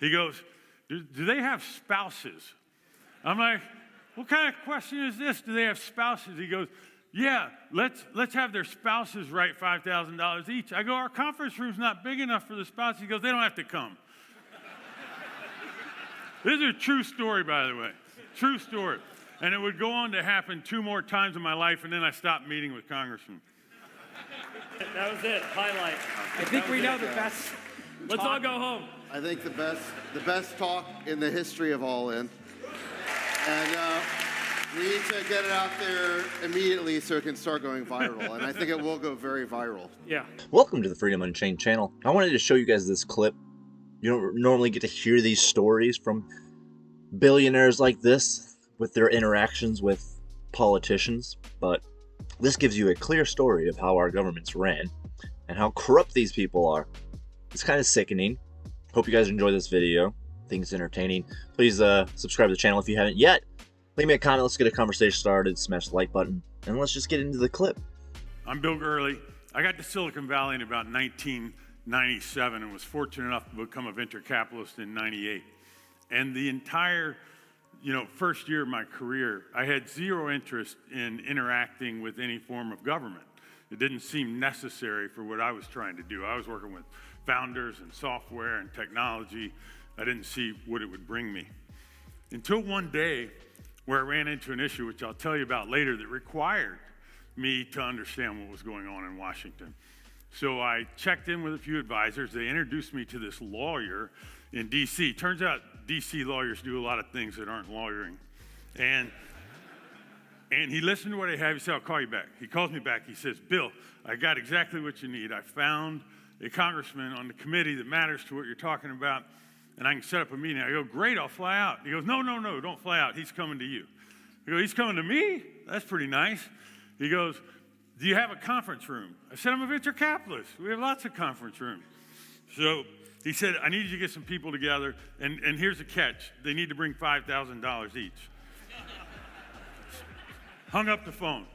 He goes, do they have spouses? I'm like, what kind of question is this? Do they have spouses? He goes, yeah, let's have their spouses write $5,000 each. I go, our conference room's not big enough for the spouses. He goes, they don't have to come. This is a true story, by the way. True story. And it would go on to happen 2 more times in my life, and then I stopped meeting with congressmen. That was it. Highlight. I think we know the best. Let's all go home. I think the best talk in the history of All In. And we need to get it out there immediately so it can start going viral. And I think it will go very viral. Yeah. Welcome to the Freedom Unchained channel. I wanted to show you guys this clip. You don't normally get to hear these stories from billionaires like this with their interactions with politicians, but this gives you a clear story of how our government's ran and how corrupt these people are. It's kind of sickening. Hope you guys enjoy this video. I think it's entertaining. Please subscribe to the channel if you haven't yet. Leave me a comment. Let's get a conversation started. Smash the like button, and let's just get into the clip. I'm Bill Gurley. I got to Silicon Valley in about 1997 and was fortunate enough to become a venture capitalist in 98. And the entire first year of my career, I had zero interest in interacting with any form of government. It didn't seem necessary for what I was trying to do. I was working with founders and software and technology. I didn't see what it would bring me. Until one day where I ran into an issue, which I'll tell you about later, that required me to understand what was going on in Washington. So I checked in with a few advisors. They introduced me to this lawyer in D.C. Turns out D.C. lawyers do a lot of things that aren't lawyering. And he listened to what I have. He said, I'll call you back. He calls me back. He says, Bill, I got exactly what you need. I found a congressman on the committee that matters to what you're talking about, and I can set up a meeting. I go, great, I'll fly out. He goes, no, don't fly out. He's coming to you. I go, he's coming to me? That's pretty nice. He goes, do you have a conference room? I said, I'm a venture capitalist. We have lots of conference rooms. So he said, I need you to get some people together, and here's the catch. They need to bring $5,000 each. Hung up the phone.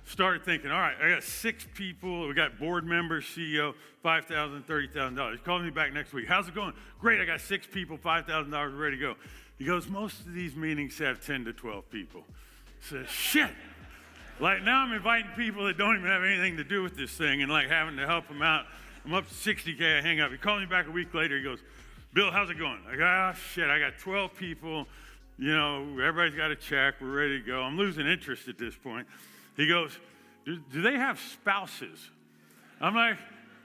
Started thinking, all right, I got 6 people. We got board members, CEO, $5,000, $30,000. He called me back next week. How's it going? Great, I got 6 people, $5,000 ready to go. He goes, most of these meetings have 10 to 12 people. I said, shit. Like now I'm inviting people that don't even have anything to do with this thing and like having to help them out. I'm up to 60K, I hang up. He called me back a week later. He goes, Bill, how's it going? I go, shit, I got 12 people. Everybody's got a check. We're ready to go. I'm losing interest at this point. He goes, do they have spouses? I'm like,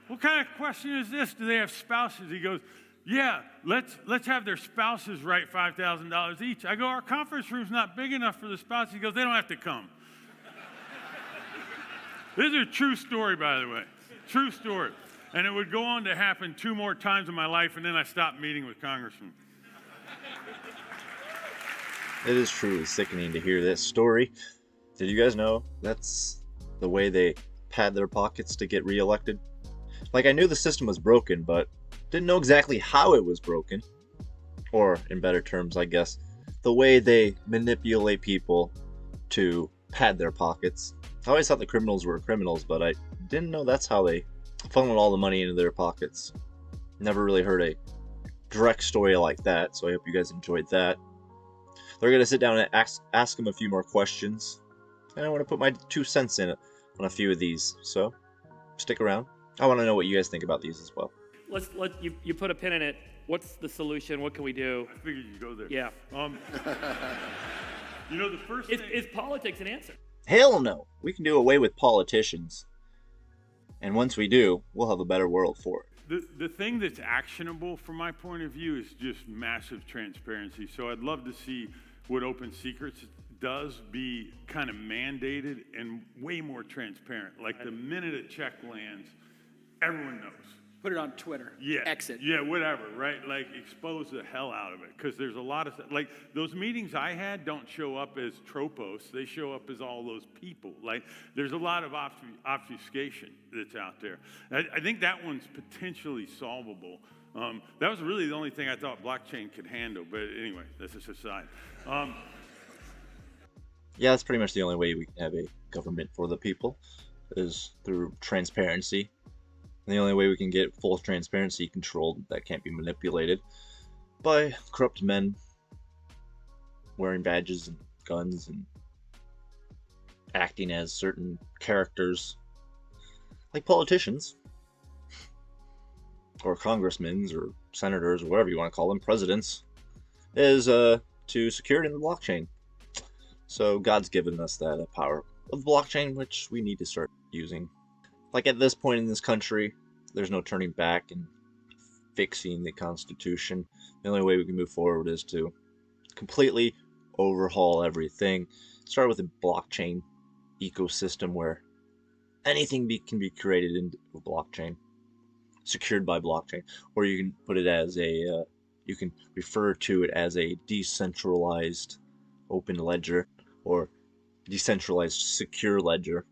what kind of question is this? Do they have spouses? He goes, yeah, let's have their spouses write $5,000 each. I go, our conference room's not big enough for the spouses. He goes, they don't have to come. This is a true story, by the way. True story. And it would go on to happen 2 more times in my life, and then I stopped meeting with congressmen. It is truly sickening to hear this story. Did you guys know that's the way they pad their pockets to get reelected? Like, I knew the system was broken, but didn't know exactly how it was broken. Or, in better terms, I guess, the way they manipulate people to pad their pockets. I always thought the criminals were criminals, but I didn't know that's how they funneled all the money into their pockets. Never really heard a direct story like that, so I hope you guys enjoyed that. They're going to sit down and ask them a few more questions, and I want to put my 2 cents in it on a few of these, so stick around. I want to know what you guys think about these as well. You put a pin in it. What's the solution? What can we do? I figured you'd go there. Yeah. The first thing... Is politics an answer? Hell no! We can do away with politicians. And once we do, we'll have a better world for it. The thing that's actionable from my point of view is just massive transparency. So I'd love to see what Open Secrets does be kind of mandated and way more transparent. Like the minute a check lands, everyone knows. Put it on Twitter. Yeah. Exit. Yeah, whatever, right? Like expose the hell out of it. Because there's a lot of, like those meetings I had don't show up as tropos. They show up as all those people. Like there's a lot of obfuscation that's out there. I think that one's potentially solvable. That was really the only thing I thought blockchain could handle. But anyway, that's just aside. Yeah, that's pretty much the only way we can have a government for the people is through transparency. And the only way we can get full transparency controlled that can't be manipulated. by corrupt men wearing badges and guns and acting as certain characters, like politicians, or congressmen, or senators, or whatever you want to call them, presidents, is to secure it in the blockchain. So God's given us that power of the blockchain, which we need to start using. Like at this point in this country, there's no turning back and fixing the Constitution. The only way we can move forward is to completely overhaul everything. Start with a blockchain ecosystem where anything can be created into a blockchain, secured by blockchain, or you can put it as a you can refer to it as a decentralized open ledger, or decentralized secure ledger,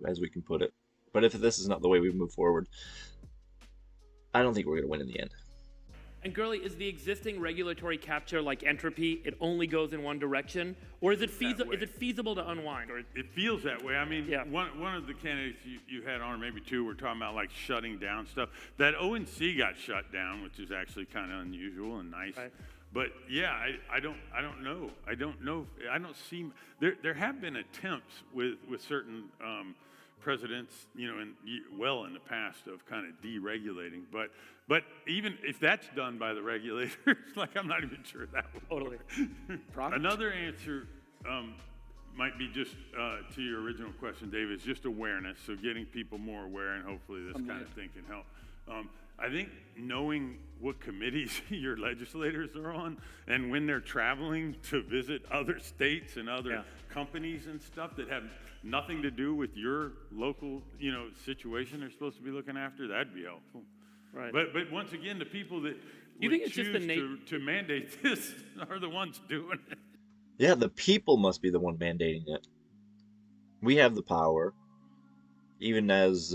as we can put it. But if this is not the way we move forward, I don't think we're going to win in the end. And Gurley, is the existing regulatory capture like entropy? It only goes in one direction, or is it feasible to unwind? Or It feels that way. I mean, Yeah. one of the candidates you had on, or maybe two, were talking about like shutting down stuff. That ONC got shut down, which is actually kind of unusual and nice. Right. But yeah, I don't know. I don't see. There have been attempts with certain presidents, well in the past, of kind of deregulating. But even if that's done by the regulators, like, I'm not even sure that would Totally. work. Another answer might be just to your original question, David, is just awareness. So getting people more aware, and hopefully this kind of thing can help. I think knowing what committees your legislators are on, and when they're traveling to visit other states and other companies and stuff that have nothing to do with your local, situation they're supposed to be looking after, that'd be helpful. Right. But once again, the people that You would think it's just the choose to mandate this are the ones doing it. Yeah, the people must be the one mandating it. We have the power, even as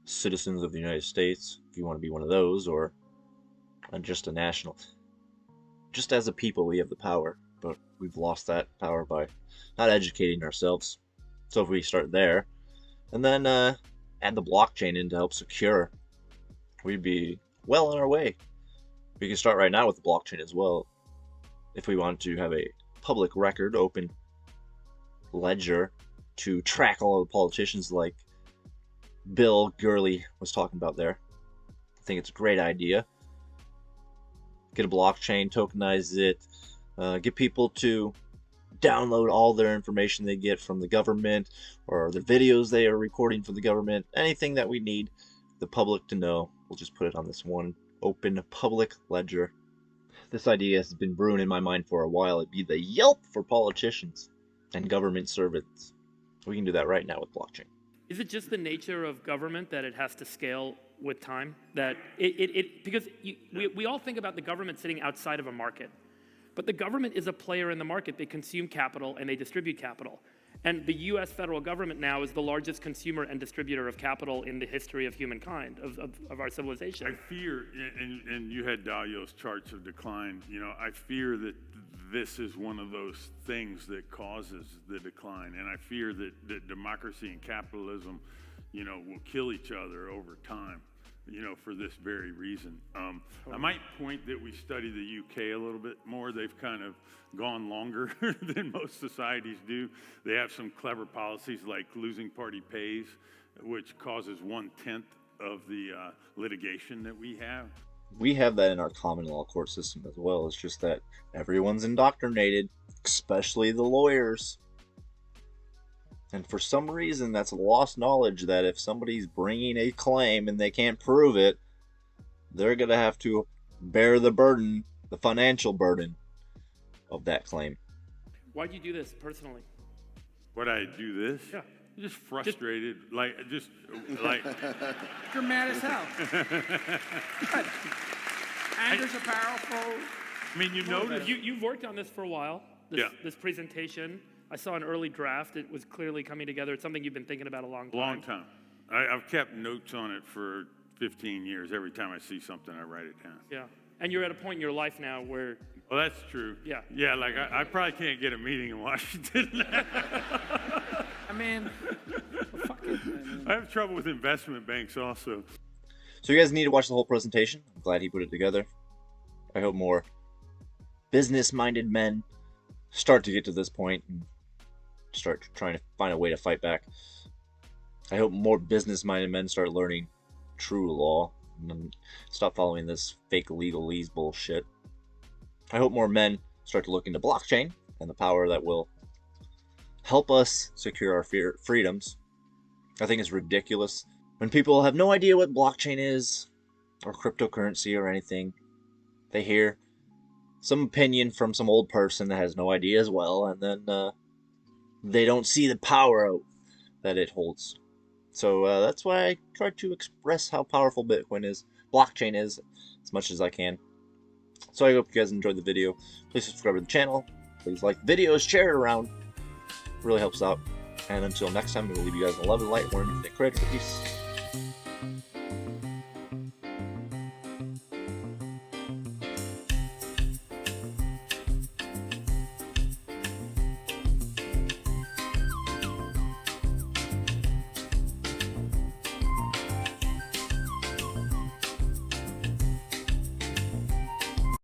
citizens of the United States, if you want to be one of those, or just a national. Just as a people, we have the power, but we've lost that power by not educating ourselves. So if we start there, and then add the blockchain in to help secure, we'd be well on our way. We can start right now with the blockchain as well. If we want to have a public record, open ledger to track all of the politicians like Bill Gurley was talking about there. I think it's a great idea. Get a blockchain, tokenize it, get people to download all their information they get from the government, or the videos they are recording for the government, anything that we need the public to know. We'll just put it on this one open public ledger. This idea has been brewing in my mind for a while. It'd be the Yelp for politicians and government servants. We can do that right now with blockchain. Is it just the nature of government that it has to scale with time? That because we all think about the government sitting outside of a market, but the government is a player in the market. They consume capital and they distribute capital. And the U.S. federal government now is the largest consumer and distributor of capital in the history of humankind, of our civilization. I fear, and you had Dalio's charts of decline, I fear that this is one of those things that causes the decline. And I fear that democracy and capitalism, will kill each other over time, for this very reason. I might point that we study the UK a little bit more. They've kind of gone longer than most societies do. They have some clever policies like losing party pays, which causes 1/10 of the litigation that we have. We have that in our common law court system as well. It's just that everyone's indoctrinated, especially the lawyers. And for some reason, that's lost knowledge that if somebody's bringing a claim and they can't prove it, they're going to have to bear the burden, the financial burden of that claim. Why'd you do this personally? Would I do this? Yeah. I'm just frustrated, like. You're mad as hell. Good. Anger's a powerful. I mean, you notice. You've worked on this for a while. This presentation. I saw an early draft. It was clearly coming together. It's something you've been thinking about a long time. Long time. I've kept notes on it for 15 years. Every time I see something, I write it down. Yeah. And you're at a point in your life now where... Well, that's true. Yeah. Yeah, like I probably can't get a meeting in Washington. I mean, fuck it. I have trouble with investment banks also. So you guys need to watch the whole presentation. I'm glad he put it together. I hope more business-minded men start to get to this point and start trying to find a way to fight back. I hope more business-minded men start learning true law and stop following this fake legalese bullshit. I hope more men start to look into blockchain and the power that will help us secure our freedoms. I think it's ridiculous when people have no idea what blockchain is or cryptocurrency or anything. They hear some opinion from some old person that has no idea as well, and then they don't see the power that it holds. So that's why I try to express how powerful blockchain is, as much as I can. So I hope you guys enjoyed the video. Please subscribe to the channel. Please like the videos, share it around. It really helps out. And until next time, I'm going to leave you guys in love and light. We're in the creative peace.